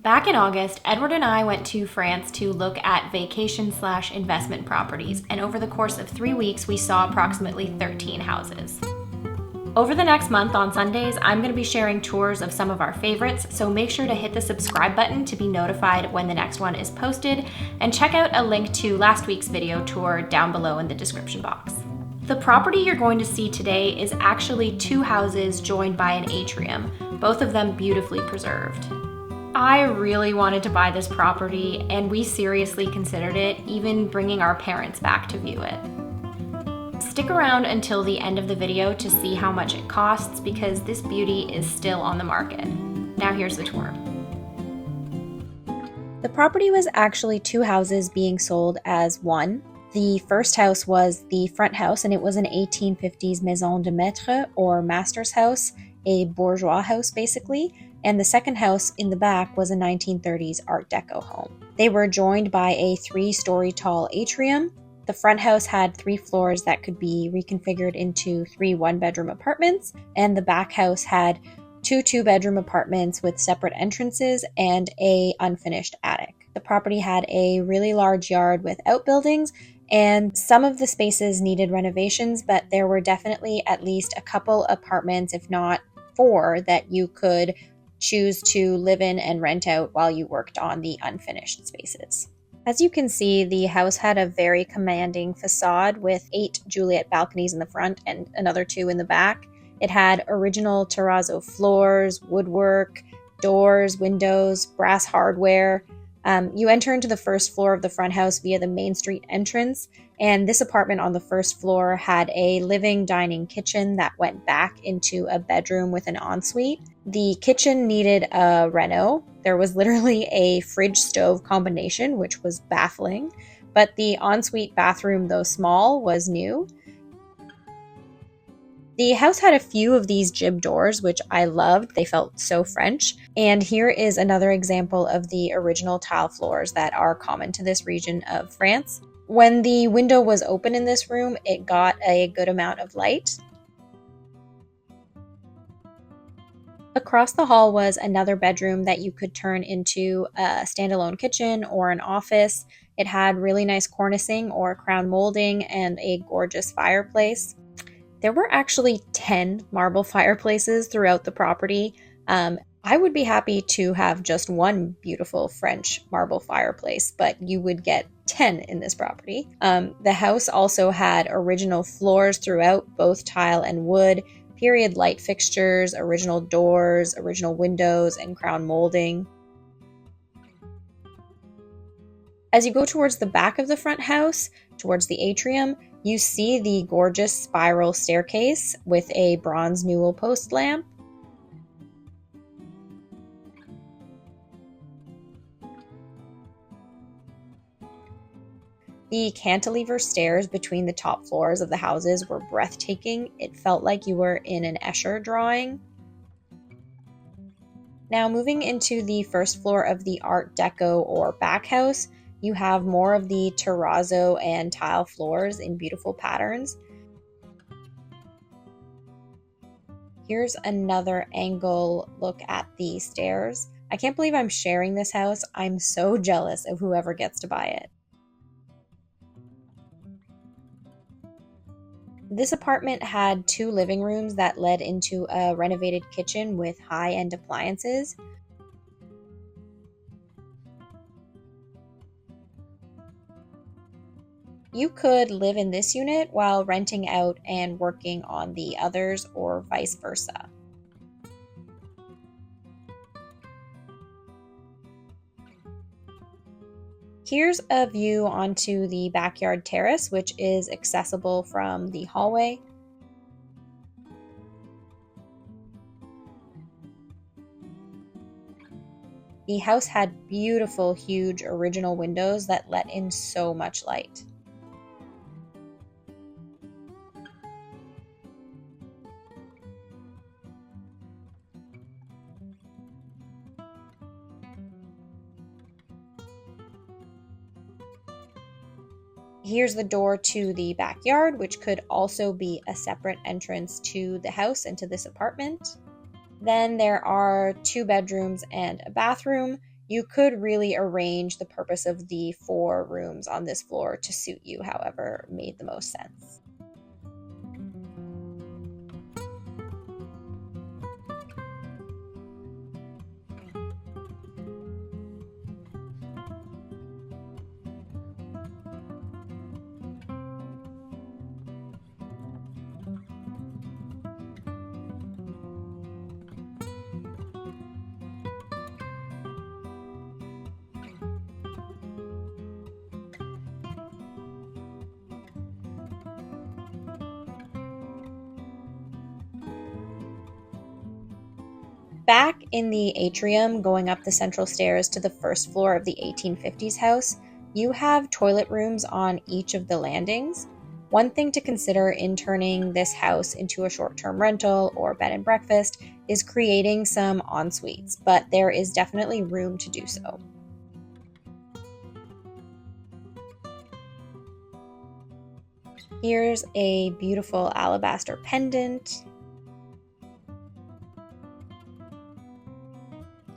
Back in August, Edward and I went to France to look at vacation/investment properties, and over the course of 3 weeks, we saw approximately 13 houses. Over the next month on Sundays, I'm going to be sharing tours of some of our favorites, so make sure to hit the subscribe button to be notified when the next one is posted, and check out a link to last week's video tour down below in the description box. The property you're going to see today is actually 2 houses joined by an atrium, both of them beautifully preserved. I really wanted to buy this property, and we seriously considered it, even bringing our parents back to view it. Stick around until the end of the video to see how much it costs, because this beauty is still on the market. Now here's the tour. The property was actually 2 houses being sold as one. The first house was the front house, and it was an 1850s maison de maître, or master's house, a bourgeois house basically, and the second house in the back was a 1930s Art Deco home. They were joined by a 3-story tall atrium. The front house had 3 floors that could be reconfigured into 3 one-bedroom apartments, and the back house had 2 two-bedroom apartments with separate entrances and a unfinished attic. The property had a really large yard with outbuildings, and some of the spaces needed renovations, but there were definitely at least a couple apartments, if not 4, that you could choose to live in and rent out while you worked on the unfinished spaces. As you can see, the house had a very commanding facade with 8 Juliet balconies in the front and another 2 in the back. It had original terrazzo floors, woodwork, doors, windows, brass hardware. You enter into the first floor of the front house via the Main Street entrance, and this apartment on the first floor had a living dining kitchen that went back into a bedroom with an ensuite. The kitchen needed a reno. There was literally a fridge-stove combination, which was baffling, but the ensuite bathroom, though small, was new. The house had a few of these jib doors, which I loved. They felt so French. And here is another example of the original tile floors that are common to this region of France. When the window was open in this room, it got a good amount of light. Across the hall was another bedroom that you could turn into a standalone kitchen or an office. It had really nice cornicing or crown molding and a gorgeous fireplace. There were actually 10 marble fireplaces throughout the property. I would be happy to have just one beautiful French marble fireplace, but you would get 10 in this property. The house also had original floors throughout, both tile and wood, period light fixtures, original doors, original windows, and crown molding. As you go towards the back of the front house, towards the atrium, you see the gorgeous spiral staircase with a bronze newel post lamp. The cantilever stairs between the top floors of the houses were breathtaking. It felt like you were in an Escher drawing. Now moving into the first floor of the Art Deco or back house, you have more of the terrazzo and tile floors in beautiful patterns. Here's another angle look at the stairs. I can't believe I'm sharing this house. I'm so jealous of whoever gets to buy it. This apartment had 2 living rooms that led into a renovated kitchen with high-end appliances. You could live in this unit while renting out and working on the others, or vice versa. Here's a view onto the backyard terrace, which is accessible from the hallway. The house had beautiful, huge original windows that let in so much light. Here's the door to the backyard, which could also be a separate entrance to the house and to this apartment. Then there are 2 bedrooms and a bathroom. You could really arrange the purpose of the 4 rooms on this floor to suit you, however made the most sense. Back in the atrium, going up the central stairs to the first floor of the 1850s house, you have toilet rooms on each of the landings. One thing to consider in turning this house into a short-term rental or bed and breakfast is creating some en-suites, but there is definitely room to do so. Here's a beautiful alabaster pendant.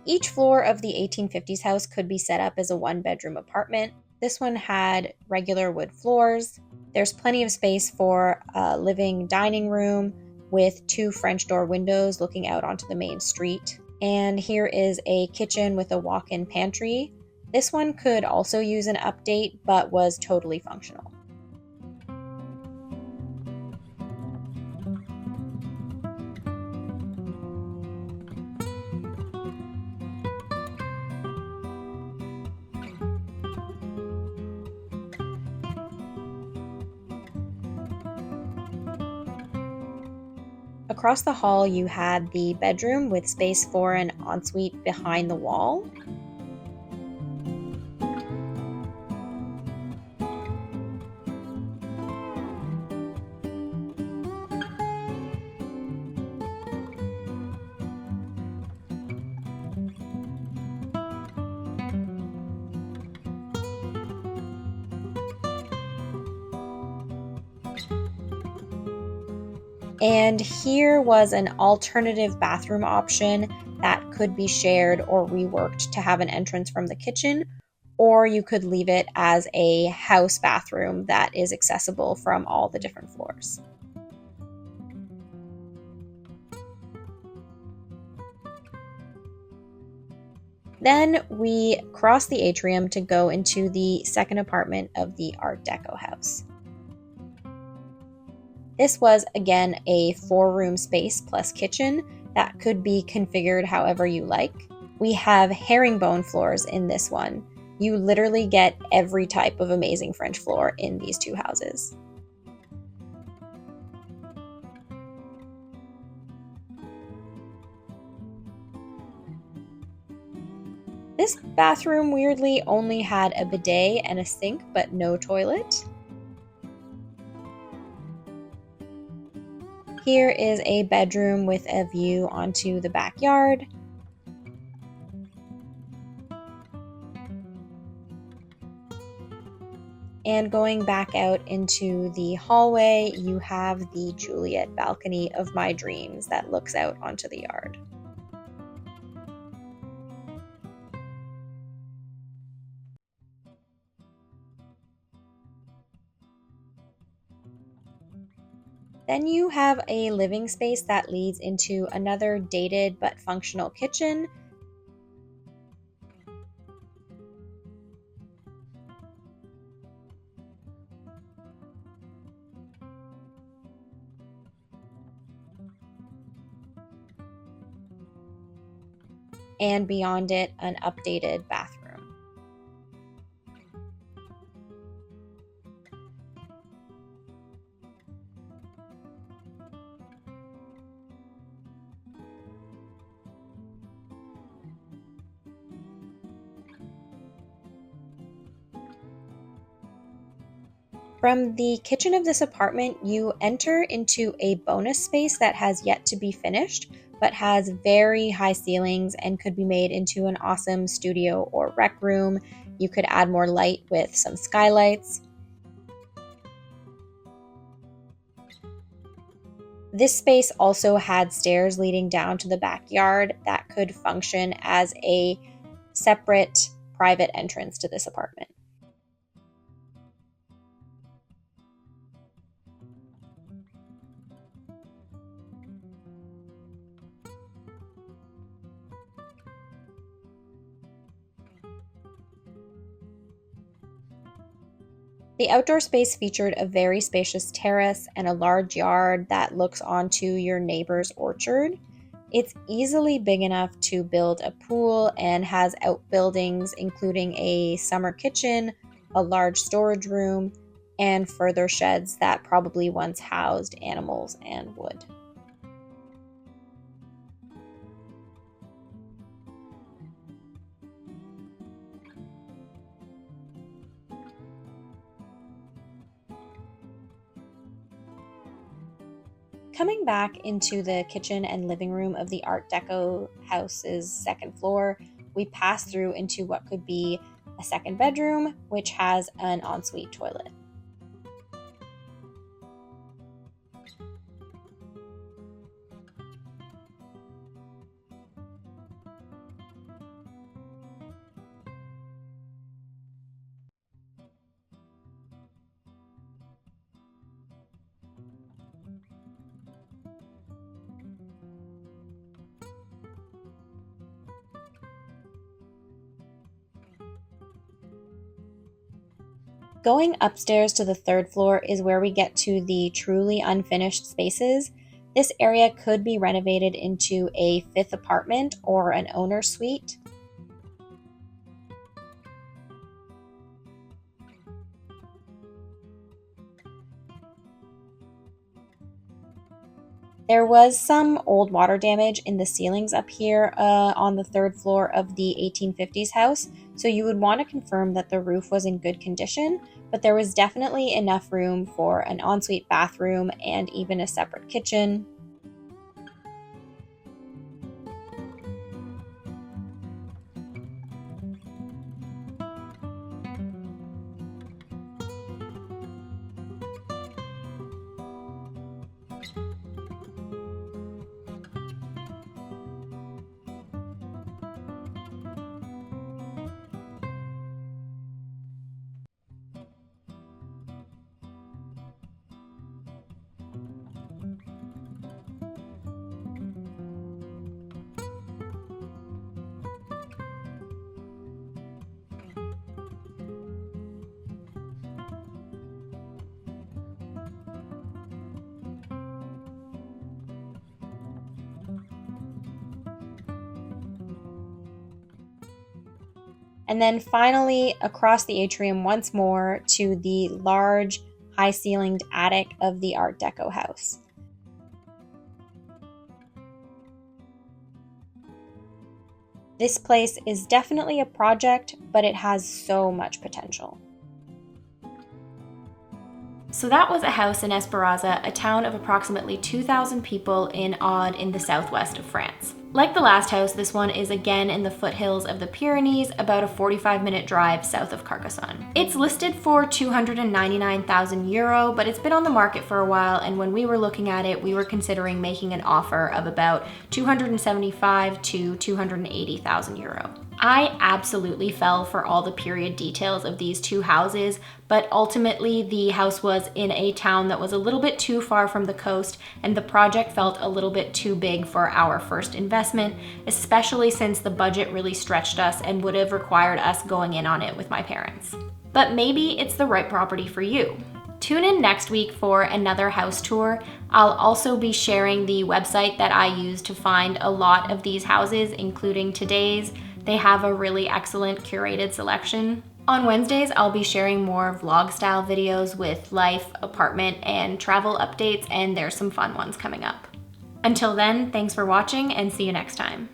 Each floor of the 1850s house could be set up as a 1-bedroom apartment. This one had regular wood floors. There's plenty of space for a living dining room with 2 French door windows looking out onto the main street. And here is a kitchen with a walk-in pantry. This one could also use an update, but was totally functional. Across the hall, you had the bedroom with space for an ensuite behind the wall. And here was an alternative bathroom option that could be shared or reworked to have an entrance from the kitchen, or you could leave it as a house bathroom that is accessible from all the different floors. Then we cross the atrium to go into the second apartment of the Art Deco house. This was, again, a 4-room space plus kitchen that could be configured however you like. We have herringbone floors in this one. You literally get every type of amazing French floor in these 2 houses. This bathroom weirdly only had a bidet and a sink, but no toilet. Here is a bedroom with a view onto the backyard. And going back out into the hallway, you have the Juliet balcony of my dreams that looks out onto the yard. Then you have a living space that leads into another dated but functional kitchen. And beyond it, an updated bathroom. From the kitchen of this apartment, you enter into a bonus space that has yet to be finished, but has very high ceilings and could be made into an awesome studio or rec room. You could add more light with some skylights. This space also had stairs leading down to the backyard that could function as a separate private entrance to this apartment. The outdoor space featured a very spacious terrace and a large yard that looks onto your neighbor's orchard. It's easily big enough to build a pool and has outbuildings including a summer kitchen, a large storage room, and further sheds that probably once housed animals and wood. Coming back into the kitchen and living room of the Art Deco house's second floor, we pass through into what could be a second bedroom, which has an ensuite toilet. Going upstairs to the third floor is where we get to the truly unfinished spaces. This area could be renovated into a fifth apartment or an owner's suite. There was some old water damage in the ceilings up here on the third floor of the 1850s house, so you would want to confirm that the roof was in good condition, but there was definitely enough room for an ensuite bathroom and even a separate kitchen. And then finally, across the atrium once more to the large, high-ceilinged attic of the Art Deco house. This place is definitely a project, but it has so much potential. So that was a house in Esperanza, a town of approximately 2,000 people in Aude in the southwest of France. Like the last house, this one is again in the foothills of the Pyrenees, about a 45-minute drive south of Carcassonne. It's listed for €299,000, but it's been on the market for a while, and when we were looking at it, we were considering making an offer of about €275,000 to €280,000. I absolutely fell for all the period details of these two houses, but ultimately the house was in a town that was a little bit too far from the coast, and the project felt a little bit too big for our first investment, especially since the budget really stretched us and would have required us going in on it with my parents. But maybe it's the right property for you. Tune in next week for another house tour. I'll also be sharing the website that I use to find a lot of these houses, including today's. They have a really excellent curated selection. On Wednesdays, I'll be sharing more vlog-style videos with life, apartment, and travel updates, and there's some fun ones coming up. Until then, thanks for watching and see you next time.